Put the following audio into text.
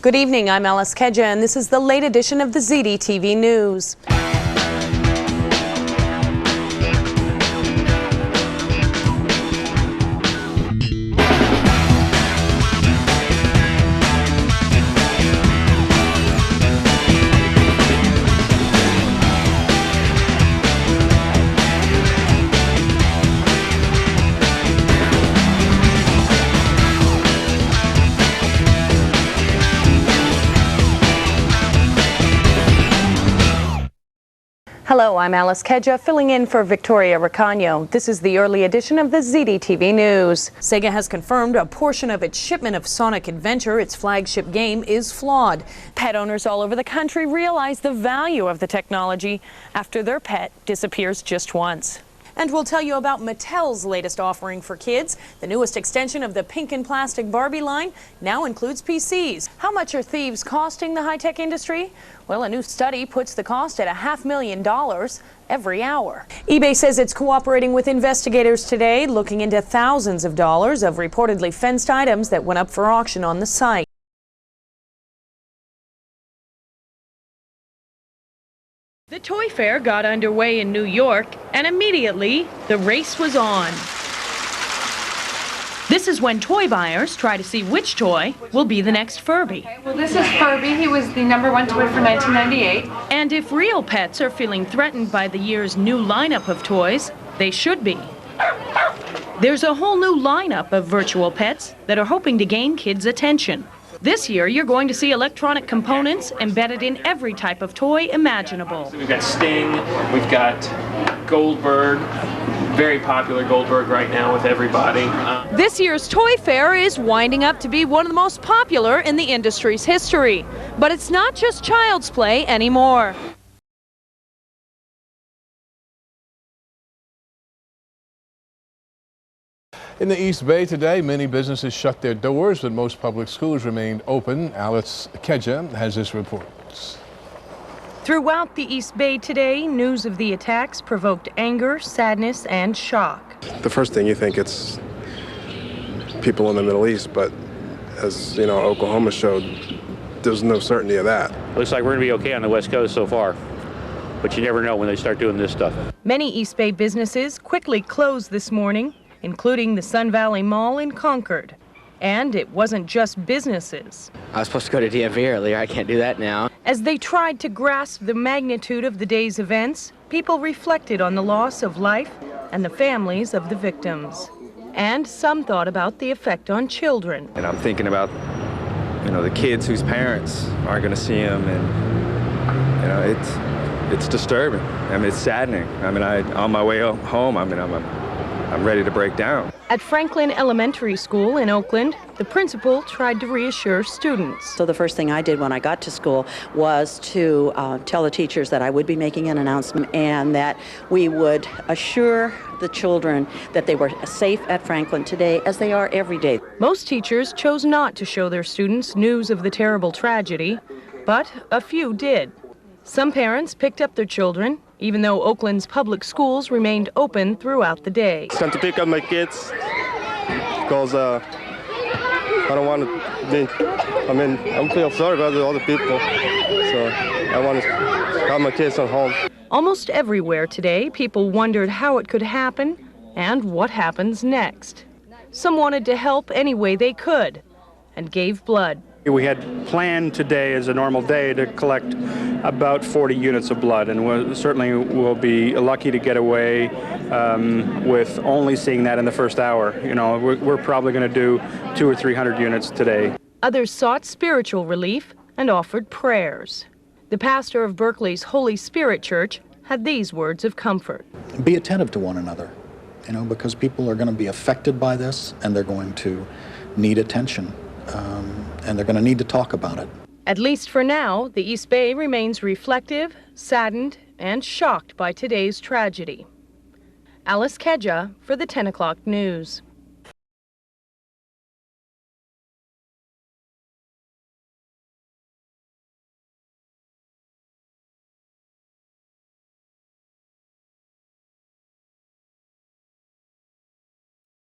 Good evening, I'm Alice Kedja, and this is the late edition of the ZDTV News. Hello, I'm Alice Kedja, filling in for Victoria Ricano. This is the early edition of the ZDTV News. Sega has confirmed a portion of its shipment of Sonic Adventure, its flagship game, is flawed. Pet owners all over the country realize the value of the technology after their pet disappears just once. And we'll tell you about Mattel's latest offering for kids. The newest extension of the pink and plastic Barbie line now includes PCs. How much are thieves costing the high-tech industry? Well, a new study puts the cost at $500,000 every hour. eBay says it's cooperating with investigators today, looking into thousands of dollars of reportedly fenced items that went up for auction on the site. The toy fair got underway in New York, and immediately the race was on. This is when toy buyers try to see which toy will be the next Furby. Okay, well, this is Furby. He was the #1 toy for 1998. And if real pets are feeling threatened by the year's new lineup of toys, they should be. There's a whole new lineup of virtual pets that are hoping to gain kids' attention. This year, you're going to see electronic components embedded in every type of toy imaginable. We've got Sting, we've got Goldberg, very popular Goldberg right now with everybody. This year's toy fair is winding up to be one of the most popular in the industry's history. But it's not just child's play anymore. In the East Bay today, many businesses shut their doors, but most public schools remained open. Alice Kedja has this report. Throughout the East Bay today, news of the attacks provoked anger, sadness, and shock. The first thing you think it's people in the Middle East, but as you know, Oklahoma showed, there's no certainty of that. Looks like we're going to be okay on the West Coast so far, but you never know when they start doing this stuff. Many East Bay businesses quickly closed this morning, including the Sun Valley Mall in Concord. And it wasn't just businesses. I was supposed to go to DMV earlier. I can't do that now. As they tried to grasp the magnitude of the day's events, people reflected on the loss of life and the families of the victims. And some thought about the effect on children. And I'm thinking about, the kids whose parents aren't going to see them, and, it's disturbing. I mean, it's saddening. I mean, on my way home, I'm ready to break down. At Franklin Elementary School in Oakland, the principal tried to reassure students. So the first thing I did when I got to school was to tell the teachers that I would be making an announcement and that we would assure the children that they were safe at Franklin today as they are every day. Most teachers chose not to show their students news of the terrible tragedy, but a few did. Some parents picked up their children, even though Oakland's public schools remained open throughout the day. It's time to pick up my kids because I don't want to be, I feel sorry about all the people, so I want to have my kids at home. Almost everywhere today, people wondered how it could happen and what happens next. Some wanted to help any way they could and gave blood. We had planned today as a normal day to collect about 40 units of blood, and we'll be lucky to get away with only seeing that in the first hour. We're probably going to do 200 or 300 units today. Others sought spiritual relief and offered prayers. The pastor of Berkeley's Holy Spirit Church had these words of comfort. Be attentive to one another, because people are going to be affected by this, and they're going to need attention. And they're going to need to talk about it. At least for now, the East Bay remains reflective, saddened, and shocked by today's tragedy. Alice Kedja for the 10 o'clock news.